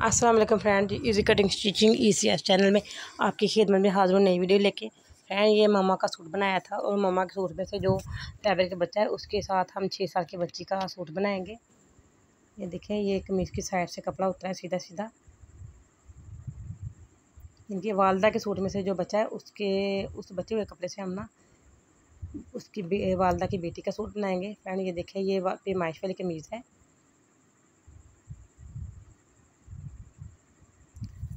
अस्सलाम वालेकुम friend, easy cutting stitching ECS channel में आपकी खिदमत में हाजिर हूँ नई वीडियो लेके। फ्रेंड, ये मामा का सूट बनाया था और मामा के सूट में से जो फैब्रिक का बच्चा है उसके साथ हम 6 साल की बच्ची का सूट बनाएंगे। ये देखें, ये कमीज़ की साइड से कपड़ा उतरा है सीधा सीधा। इनकी वालदा के सूट में से जो बच्चा है उस बचे हुए कपड़े से हम ना उसकी वालदा की बेटी का सूट बनाएंगे। फ्रेंड, ये देखें, ये पैमाइश वाली कमीज़ है।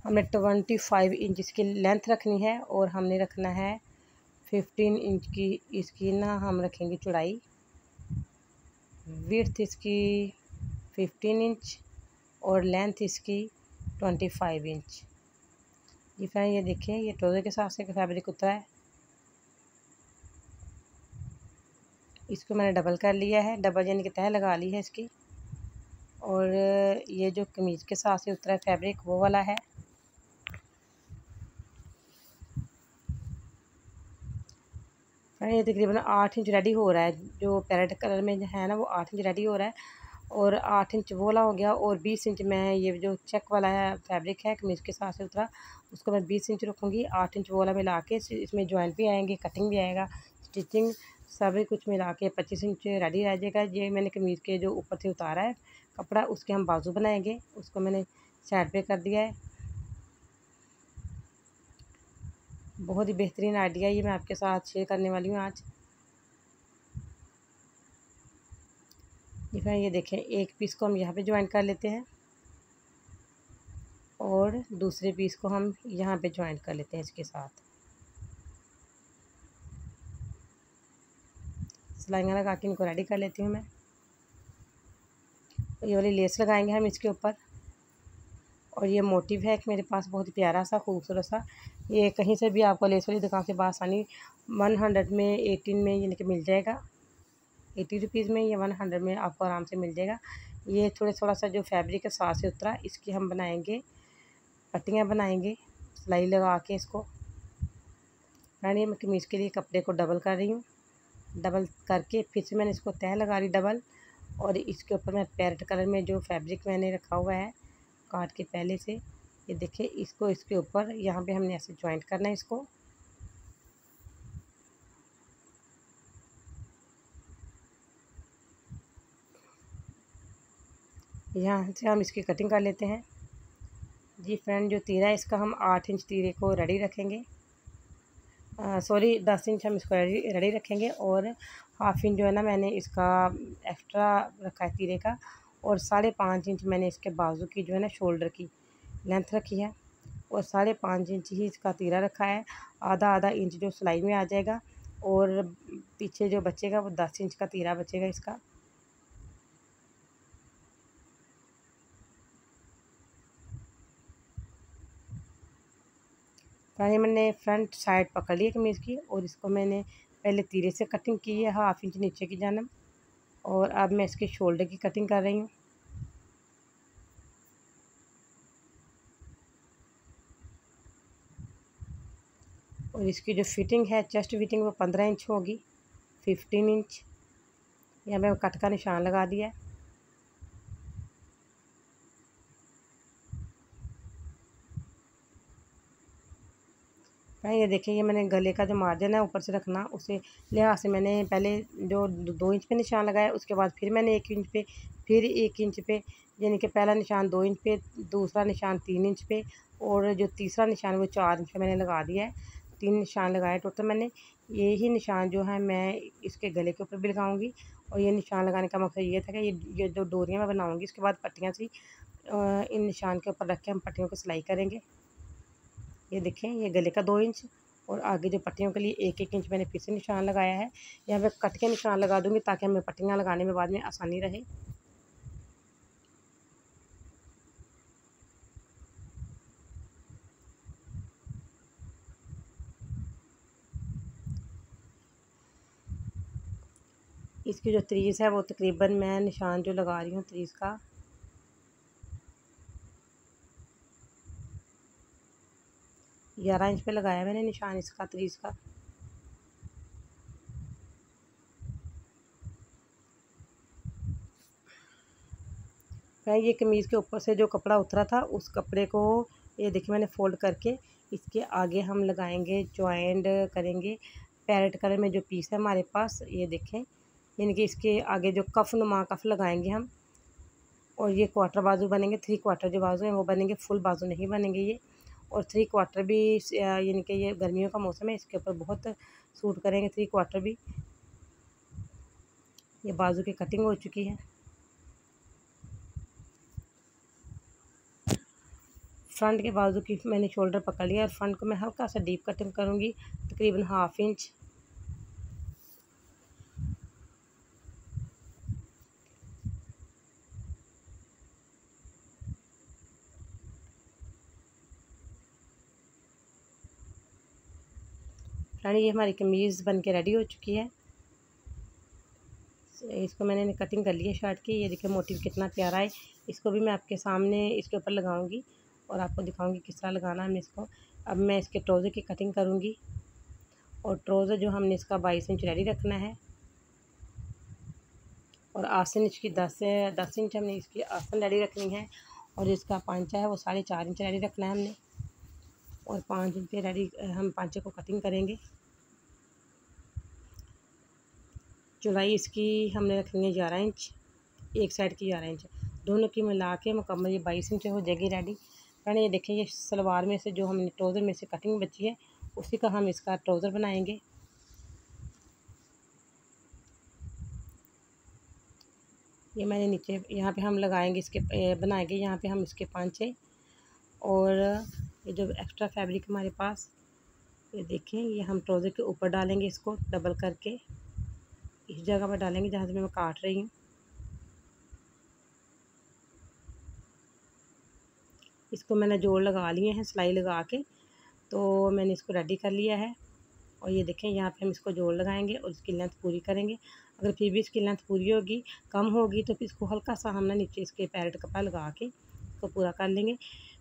हमने 25 इंच इसकी लेंथ रखनी है और हमने रखना है 15 इंच की इसकी ना हम रखेंगे चौड़ाई। विड्थ इसकी 15 इंच और लेंथ इसकी 25 इंच। ये फ्रेंड, ये देखें, ये ट्राउज़र के साथ से फैब्रिक उतरा है। इसको मैंने डबल कर लिया है, डबल यानी कि तह लगा ली है इसकी। और ये जो कमीज़ के साथ से उतरा है फैब्रिक वो वाला है। ये तकरीबन 8 इंच रेडी हो रहा है। जो पैरेट कलर में है ना वो 8 इंच रेडी हो रहा है और 8 इंच वो वाला हो गया। और 20 इंच मैं ये जो चेक वाला है फैब्रिक है कमीज़ के साथ से उतरा, उसको मैं 20 इंच रखूँगी। 8 इंच वो वाला मिला के इसमें जॉइंट भी आएंगे, कटिंग भी आएगा, स्टिचिंग सभी कुछ मिला के 25 इंच रेडी रह जाएगा। ये मैंने कमीज़ के जो ऊपर से उतारा है कपड़ा उसके हम बाजू बनाएंगे, उसको मैंने साइड पे कर दिया है। बहुत ही बेहतरीन आइडिया ये मैं आपके साथ शेयर करने वाली हूँ आज। ये देखें, एक पीस को हम यहाँ पे ज्वाइन कर लेते हैं और दूसरे पीस को हम यहाँ पे ज्वाइन कर लेते हैं इसके साथ। सिलाइयाँ लगा के इनको रेडी कर लेती हूँ मैं। ये वाली लेस लगाएंगे हम इसके ऊपर। और ये मोटिव है कि मेरे पास बहुत ही प्यारा सा खूबसूरत सा, ये कहीं से भी आपको लेस वाली दुकान से बासानी 100 में 18 में यानी कि मिल जाएगा। 80 रुपीज़ में या 100 में आपको आराम से मिल जाएगा। ये थोड़ा सा जो फैब्रिक है साथ से उतरा, इसकी हम बनाएंगे पट्टियाँ बनाएंगे सिलाई लगा के इसको। मैंने मैं कमीज़ के लिए कपड़े को डबल कर रही हूँ, डबल करके फिर से मैंने इसको तह लगा रही डबल। और इसके ऊपर मैं पैरेट कलर में जो फैब्रिक मैंने रखा हुआ है काट के पहले से, ये देखिए, इसको इसके ऊपर यहाँ पे हमने ऐसे जॉइंट करना है इसको। यहाँ से हम इसकी कटिंग कर लेते हैं। जी फ्रेंड, जो तीरा है इसका हम 8 इंच तीरे को रेडी रखेंगे, सॉरी 10 इंच हम इसको रेडी रखेंगे। और हाफ इंच जो है ना मैंने इसका एक्स्ट्रा रखा है तीरे का। और 5.5 इंच मैंने इसके बाजू की जो है ना शोल्डर की लेंथ रखी है और 5.5 इंच ही इसका तीरा रखा है। आधा आधा इंच जो सिलाई में आ जाएगा और पीछे जो बचेगा वो 10 इंच का तीरा बचेगा इसका। पहले मैंने फ्रंट साइड पकड़ ली कमीज़ की और इसको मैंने पहले तीरे से कटिंग की है हाफ इंच नीचे की जानब। और अब मैं इसके शोल्डर की कटिंग कर रही हूँ। और इसकी जो फिटिंग है चेस्ट फिटिंग वो 15 इंच होगी, 15 इंच। यहाँ पे कट का निशान लगा दिया है। ये देखिए, ये मैंने गले का जो मार्जिन है ऊपर से रखना, उसे लिहाज से मैंने पहले जो 2 इंच पे निशान लगाया, उसके बाद फिर मैंने 1 इंच पे, फिर 1 इंच पे, यानी कि पहला निशान 2 इंच पे, दूसरा निशान 3 इंच पे और जो तीसरा निशान वो 4 इंच पे मैंने लगा दिया है। 3 निशान लगाए टोटल मैंने। यही निशान जो है मैं इसके गले के ऊपर भी लगाऊँगी। और ये निशान लगाने का मकसद ये था कि ये जो डोरियाँ मैं बनाऊँगी इसके बाद पट्टियाँ सी इन निशान के ऊपर रख के हम पट्टियों की सिलाई करेंगे। ये देखें, ये गले का 2 इंच और आगे जो पट्टियों के लिए 1-1 इंच मैंने फिर से निशान लगाया है। यहाँ पे कट के निशान लगा दूँगी ताकि हमें पट्टियाँ लगाने में बाद में आसानी रहे। इसकी जो तीस है वो तकरीबन मैं निशान जो लगा रही हूँ तीस का 11 इंच पे लगाया मैंने निशान इसका तीस का। फ्रेंड ये कमीज़ के ऊपर से जो कपड़ा उतरा था उस कपड़े को ये देखिए मैंने फ़ोल्ड करके इसके आगे हम लगाएंगे, जॉइंट करेंगे पैरेट कलर में जो पीस है हमारे पास, ये देखें, यानी कि इसके आगे जो कफ नुमा कफ लगाएंगे हम। और ये क्वार्टर बाजू बनेंगे, 3 क्वार्टर जो बाजू हैं वो बनेंगे, फुल बाजू नहीं बनेंगे ये। और 3 क्वार्टर भी यानी कि ये गर्मियों का मौसम है, इसके ऊपर बहुत सूट करेंगे 3 क्वार्टर भी। ये बाजू की कटिंग हो चुकी है। फ्रंट के बाजू की मैंने शोल्डर पकड़ लिया और फ्रंट को मैं हल्का सा डीप कटिंग करूँगी, तकरीबन 1/2 इंच। फ्रेंड ये हमारी कमीज़ बन के रेडी हो चुकी है। इसको मैंने कटिंग कर ली है शर्ट की। ये देखिए मोटिव कितना प्यारा है। इसको भी मैं आपके सामने इसके ऊपर लगाऊंगी और आपको दिखाऊंगी किस तरह लगाना है इसको। अब मैं इसके ट्राउज़र की कटिंग करूंगी और ट्राउज़र जो हमने इसका 22 इंच रेडी रखना है और आसन इसकी 10 इंच हमने इसकी आसन रेडी रखनी है। और इसका पांचा है वो 4.5 इंच रेडी रखना है हमने और 5 इंच पे रेडी हम पांचे को कटिंग करेंगे। चौड़ाई इसकी हमने रखनी है 11 इंच, एक साइड की 11 इंच, दोनों की मिला के मुकम्मल ये 22 इंच हो जाएगी रेडी। मैंने ये देखें ये सलवार में से जो हमने ट्राउज़र में से कटिंग बची है उसी का हम इसका ट्राउज़र बनाएंगे। ये मैंने नीचे यहाँ पे हम लगाएंगे इसके बनाएंगे यहाँ पे हम इसके पांचे। और ये जो एक्स्ट्रा फैब्रिक हमारे पास ये देखें ये हम ट्राउज़र के ऊपर डालेंगे, इसको डबल करके इस जगह पर डालेंगे जहाँ से मैं काट रही हूँ। इसको मैंने जोड़ लगा लिए हैं सिलाई लगा के, तो मैंने इसको रेडी कर लिया है। और ये देखें यहाँ पे हम इसको जोड़ लगाएंगे और इसकी लेंथ पूरी करेंगे। अगर फिर भी इसकी लेंथ पूरी होगी कम होगी तो फिर इसको हल्का सा हमने नीचे इसके पैरेट कपड़ा लगा के इसको पूरा कर लेंगे।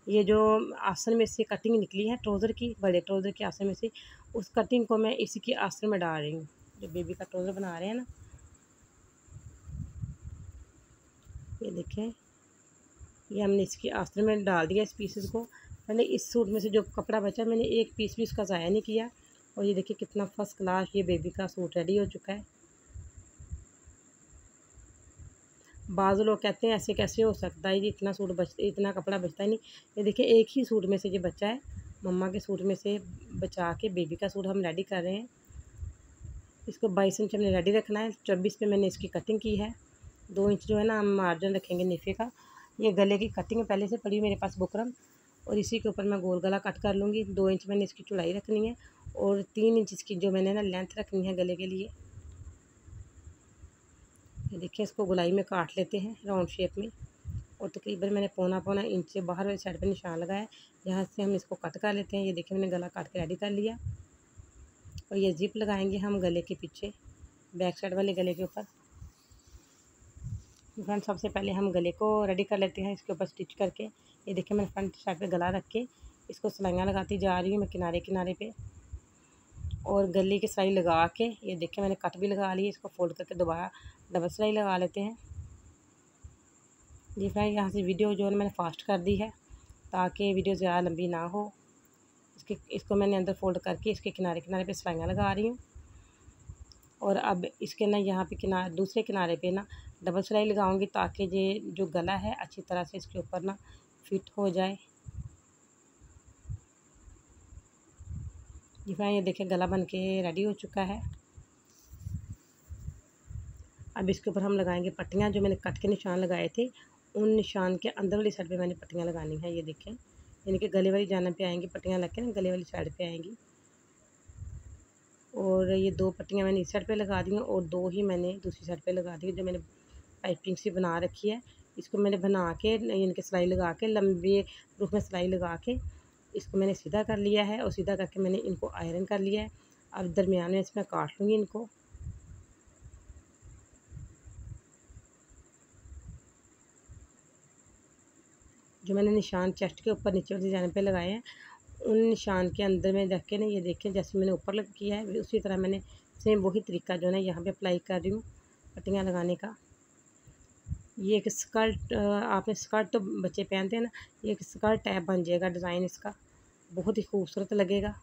ये जो आसन में से कटिंग निकली है ट्राउज़र की, बड़े ट्राउज़र के आसन में से, उस कटिंग को मैं इसी के आसन में डाल रही हूँ। जो बेबी का ट्राउज़र बना रहे हैं ना, ये देखें ये हमने इसकी आस्तीन में डाल दिया इस पीसेस को। मैंने इस सूट में से जो कपड़ा बचा मैंने एक पीस भी उसका ज़ाया नहीं किया। और ये देखिए कितना फर्स्ट क्लास ये बेबी का सूट रेडी हो चुका है। बाज़ लोग कहते हैं ऐसे कैसे हो सकता है, ये इतना सूट इतना कपड़ा बचता ही नहीं। ये देखिए एक ही सूट में से ये बचा है, मम्मा के सूट में से बचा के बेबी का सूट हम रेडी कर रहे हैं। इसको 22 इंच हमने रेडी रखना है, 24 पे मैंने इसकी कटिंग की है। 2 इंच जो है ना हम मार्जिन रखेंगे नेफे का। ये गले की कटिंग पहले से पड़ी मेरे पास बुकरम और इसी के ऊपर मैं गोल गला कट कर लूँगी। 2 इंच मैंने इसकी चौड़ाई रखनी है और 3 इंच इसकी जो मैंने ना लेंथ रखनी है गले के लिए। ये देखिए इसको गोलाई में काट लेते हैं राउंड शेप में और तकरीबन मैंने पौना इंच से बाहर वाली साइड पे निशान लगाया है, यहाँ से हम इसको कट कर लेते हैं। ये देखिए मैंने गला काट के रेडी कर लिया और ये जिप लगाएंगे हम गले के पीछे बैक साइड वाले गले के ऊपर। फ्रंट सबसे पहले हम गले को रेडी कर लेते हैं इसके ऊपर स्टिच करके। ये देखिए मैंने फ्रंट साइड पे गला रख के इसको सिलाइयाँ लगाती जा रही हूँ मैं किनारे किनारे पे और गले की सिलाई लगा के ये देखिए मैंने कट भी लगा ली। इसको फोल्ड करके दोबारा डबल सिलाई लगा लेते हैं। जी फ्रेंड यहाँ से वीडियो जो है मैंने फास्ट कर दी है ताकि वीडियो ज़्यादा लंबी ना हो। इसको मैंने अंदर फोल्ड करके इसके किनारे किनारे पे सिलाइयाँ लगा रही हूँ और अब इसके ना यहाँ पे किनारे दूसरे किनारे पे ना डबल सिलाई लगाऊंगी ताकि ये जो गला है अच्छी तरह से इसके ऊपर ना फिट हो जाए। जी फ्रेंड ये देखिए गला बन के रेडी हो चुका है। अब इसके ऊपर हम लगाएंगे पट्टियाँ। जो मैंने कट के निशान लगाए थे उन निशान के अंदर वाली साइड पे मैंने पट्टियाँ लगानी है। ये देखें यानी कि गले वाली जानब पे आएंगी पट्टियाँ लग के ना गले वाली साइड पे आएंगी। और ये 2 पट्टियाँ मैंने इस साइड पे लगा दी हैं और 2 ही मैंने दूसरी साइड पे लगा दी जो मैंने पाइपिंग सी बना रखी है। इसको मैंने बना के यानी कि सिलाई लगा के लंबे रूप में सिलाई लगा के इसको मैंने सीधा कर लिया है और सीधा करके मैंने इनको आयरन कर लिया है। अब दरमियान में इसमें काट लूँगी इनको। जो मैंने निशान चेस्ट के ऊपर नीचे वाली जाने पे लगाए हैं उन निशान के अंदर में रख के ना ये देखें जैसे मैंने ऊपर लग किया है उसी तरह मैंने सेम वही तरीका जो है ना यहाँ पे अप्लाई कर रही हूँ पट्टियाँ लगाने का। ये एक स्कर्ट, आपने स्कर्ट तो बच्चे पहनते हैं ना, ये एक स्कर्ट टाइप बन जाएगा डिज़ाइन इसका, बहुत ही खूबसूरत लगेगा।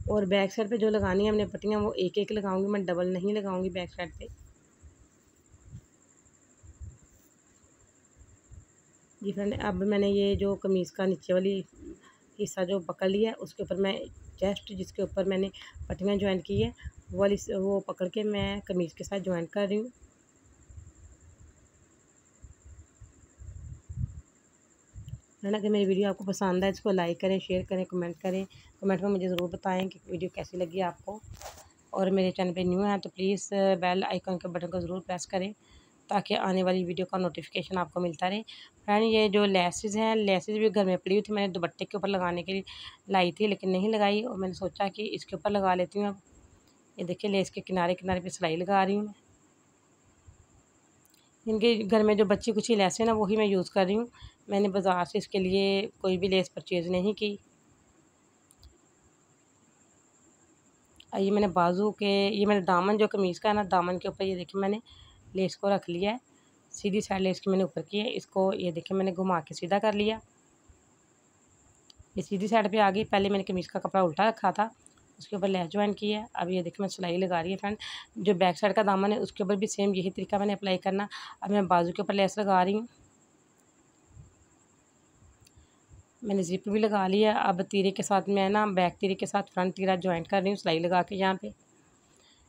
और बैक साइड पे जो लगानी है हमने पट्टियाँ वो एक एक लगाऊंगी, मैं डबल नहीं लगाऊंगी बैक साइड पे। जी फ्रेंड, अब मैंने ये जो कमीज़ का नीचे वाली हिस्सा जो पकड़ लिया है, उसके ऊपर मैं चेस्ट जिसके ऊपर मैंने पट्टियाँ ज्वाइन की है वो वाली वो पकड़ के मैं कमीज़ के साथ ज्वाइन कर रही हूँ। फ्रेंड, अगर मेरी वीडियो आपको पसंद आए इसको लाइक करें, शेयर करें, कमेंट करें। कमेंट में मुझे ज़रूर बताएं कि वीडियो कैसी लगी आपको। और मेरे चैनल पे न्यू है तो प्लीज़ बेल आइकन के बटन को ज़रूर प्रेस करें ताकि आने वाली वीडियो का नोटिफिकेशन आपको मिलता रहे। फ्रेंड, ये जो लेसेस हैं, लेसेस भी घर में पड़ी हुई थी, मैंने दुपट्टे के ऊपर लगाने के लिए लाई थी लेकिन नहीं लगाई, और मैंने सोचा कि इसके ऊपर लगा लेती हूँ। अब ये देखिए लेस के किनारे किनारे पे सिलाई लगा रही हूँ मैं। इनके घर में जो बच्ची कुछ ही लेस है ना वही मैं यूज़ कर रही हूँ। मैंने बाज़ार से इसके लिए कोई भी लेस परचेज़ नहीं की। ये मैंने बाजू के, ये मैंने दामन जो कमीज़ का है ना, दामन के ऊपर ये देखिए मैंने लेस को रख लिया है। सीधी साइड लेस की मैंने ऊपर की है, इसको ये देखिए मैंने घुमा के सीधा कर लिया। ये सीधी साइड पे आ गई। पहले मैंने कमीज़ का कपड़ा उल्टा रखा था, उसके ऊपर लेस ज्वाइन की है। अब ये देखिए मैं सिलाई लगा रही है। फ्रेंड, जो बैक साइड का दामन है उसके ऊपर भी सेम यही तरीका मैंने अप्लाई करना। अब मैं बाजू के ऊपर लेस लगा रही हूँ। मैंने ज़िप भी लगा लिया। अब तीरे के साथ मैं ना बैक तीरे के साथ फ्रंट तीरा ज्वाइंट कर रही हूँ सिलाई लगा के यहाँ पे।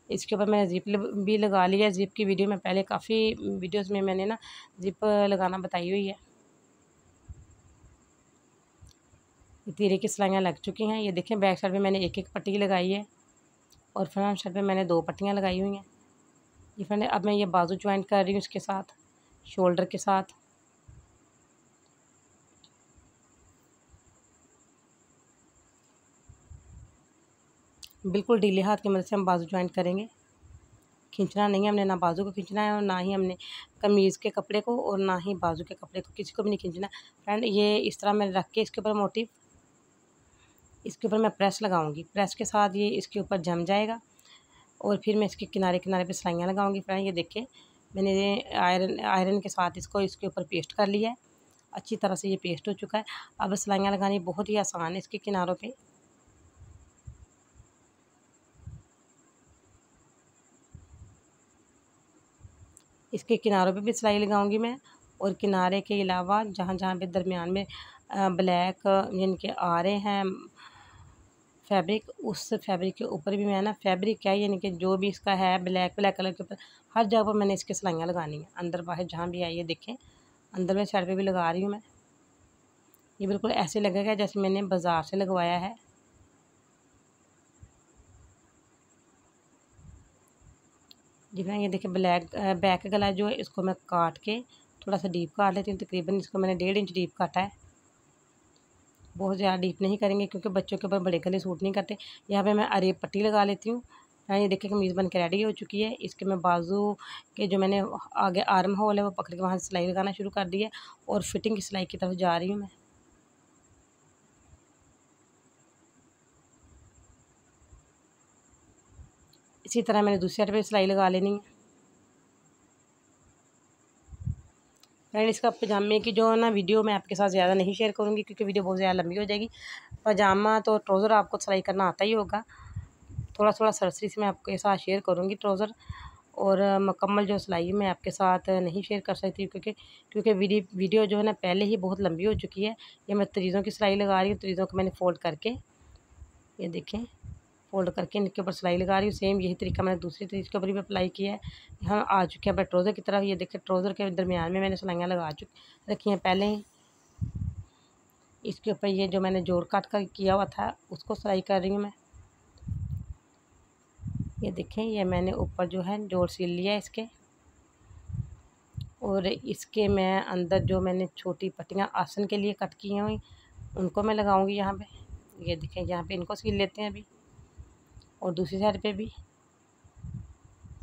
इसके ऊपर मैंने ज़िप भी लगा लिया। ज़िप की वीडियो में पहले काफ़ी वीडियोस में मैंने ना ज़िप लगाना बताई हुई है। तीरे की सिलाइयाँ लग चुकी हैं। ये देखें बैक साइड पे मैंने एक एक पट्टी लगाई है और फ्रंट साइड पे मैंने 2 पट्टियाँ लगाई हुई हैं। ये फ्रेंड, अब मैं ये बाजू ज्वाइंट कर रही हूँ इसके साथ, शोल्डर के साथ। बिल्कुल ढीले हाथ की मदद से हम बाजू ज्वाइंट करेंगे। खींचना नहीं है हमने, ना बाजू को खींचना है और ना ही हमने कमीज़ के कपड़े को और ना ही बाजू के कपड़े को, किसी को भी नहीं खींचना। फ्रेंड, ये इस तरह मैंने रख के इसके ऊपर मोटिव, इसके ऊपर मैं प्रेस लगाऊंगी। प्रेस के साथ ये इसके ऊपर जम जाएगा और फिर मैं इसके किनारे किनारे पे सिलाइयाँ लगाऊंगी। फ्रेंड, ये देखिए मैंने आयरन के साथ इसको इसके ऊपर पेस्ट कर लिया है। अच्छी तरह से ये पेस्ट हो चुका है। अब सिलाइयाँ लगानी बहुत ही आसान है इसके किनारों पे। इसके किनारों पे भी सिलाई लगाऊंगी मैं, और किनारे के अलावा जहाँ जहाँ पे दरमियान में ब्लैक यानी कि आ रहे हैं फैब्रिक, उस फैब्रिक के ऊपर भी मैं ना फैब्रिक क्या यानी कि जो भी इसका है ब्लैक ब्लैक कलर के ऊपर हर जगह पर मैंने इसकी सिलाइयाँ लगानी है, अंदर बाहर जहाँ भी आई है। देखें अंदर में साइड पे भी लगा रही हूँ मैं। ये बिल्कुल ऐसे लगेगा जैसे मैंने बाज़ार से लगवाया है। जी मैं ये देखिए ब्लैक बैक गला जो है इसको मैं काट के थोड़ा सा डीप काट लेती हूँ। तकरीबन इसको मैंने 1.5 इंच डीप काटा है। बहुत ज़्यादा डीप नहीं करेंगे क्योंकि बच्चों के ऊपर बड़े गले सूट नहीं करते। यहाँ पे मैं अरेब पट्टी लगा लेती हूँ। ये देखिए कमीज़ बन के रेडी हो चुकी है। इसके मैं बाजू के जो मैंने आगे आर्म होल है वो पकड़ के वहाँ से सिलाई लगाना शुरू कर दी है और फिटिंग की सिलाई की तरफ जा रही हूँ मैं। इसी तरह मैंने दूसरी साइड पे सिलाई लगा लेनी है। फ्रेंड, इसका पजामे की जो ना वीडियो मैं आपके साथ ज़्यादा नहीं शेयर करूँगी क्योंकि वीडियो बहुत ज़्यादा लंबी हो जाएगी। पजामा तो ट्राउज़र आपको सिलाई करना आता ही होगा, थोड़ा थोड़ा सरसरी से मैं आपके साथ शेयर करूँगी ट्राउज़र, और मुकम्मल जो सिलाई मैं आपके साथ नहीं शेयर कर सकती क्योंकि वीडियो जो है ना पहले ही बहुत लंबी हो चुकी है। ये मैं तरीज़ों की सिलाई लगा रही हूँ। तरीज़ों को मैंने फ़ोल्ड करके ये देखें फ़ोल्ड करके इनके ऊपर सिलाई लगा रही हूँ। सेम यही तरीका मैंने दूसरी तरीज़ के ऊपर भी अप्लाई किया है। यहाँ आ चुके हैं ट्राउज़र की तरफ। ये देखिए ट्राउज़र के दरमियान में मैंने सिलाइयाँ लगा रखी हैं पहले ही। इसके ऊपर ये जो मैंने जोड़ काट कर किया हुआ था उसको सिलाई कर रही हूँ मैं। ये देखें ये मैंने ऊपर जो है जोड़ सिल लिया है इसके, और इसके मैं अंदर जो मैंने छोटी पट्टियाँ आसन के लिए कट की हुई उनको मैं लगाऊंगी यहाँ पे। ये देखें यहाँ पे इनको सिल लेते हैं अभी, और दूसरी साइड पे भी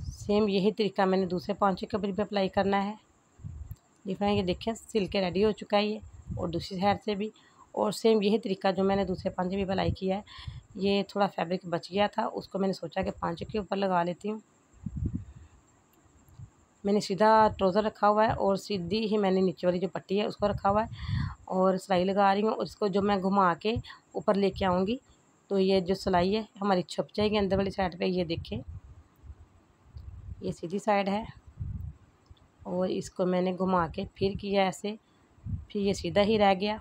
सेम यही तरीका मैंने दूसरे पांचे के ऊपर भी अप्लाई करना है। ये देखें सिल के रेडी हो चुका है ये, और दूसरी साइड से भी, और सेम यही तरीका जो मैंने दूसरे पांचे भी अप्लाई किया है। ये थोड़ा फैब्रिक बच गया था उसको मैंने सोचा कि पांचे के ऊपर लगा लेती हूँ। मैंने सीधा ट्राउज़र रखा हुआ है और सीधी ही मैंने नीचे वाली जो पट्टी है उसको रखा हुआ है और सिलाई लगा रही हूँ। और इसको जो मैं घुमा के ऊपर लेके आऊँगी तो ये जो सिलाई है हमारी छुप जाएगी अंदर वाली साइड पे। ये देखें, ये सीधी साइड है और इसको मैंने घुमा के फिर किया ऐसे, फिर ये सीधा ही रह गया।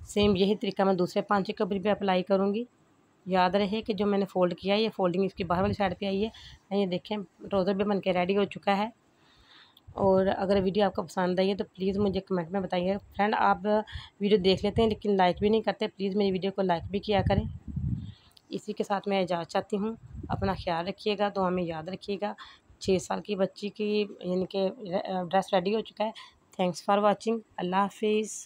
सेम यही तरीका मैं दूसरे पांचे के ऊपर भी अप्लाई करूँगी। याद रहे कि जो मैंने फ़ोल्ड किया है ये फ़ोल्डिंग इसकी बाहर वाली साइड पे आई है। ये देखें, ट्राउज़र भी बन के रेडी हो चुका है। और अगर वीडियो आपको पसंद आई है तो प्लीज़ मुझे कमेंट में बताइए। फ्रेंड, आप वीडियो देख लेते हैं लेकिन लाइक भी नहीं करते, प्लीज़ मेरी वीडियो को लाइक भी किया करें। इसी के साथ मैं इजाज़त चाहती हूँ। अपना ख्याल रखिएगा, दुआ में याद रखिएगा। 6 साल की बच्ची की यानी कि ड्रेस रेडी हो चुका है। Thanks for watching. अल्लाह हाफिज़।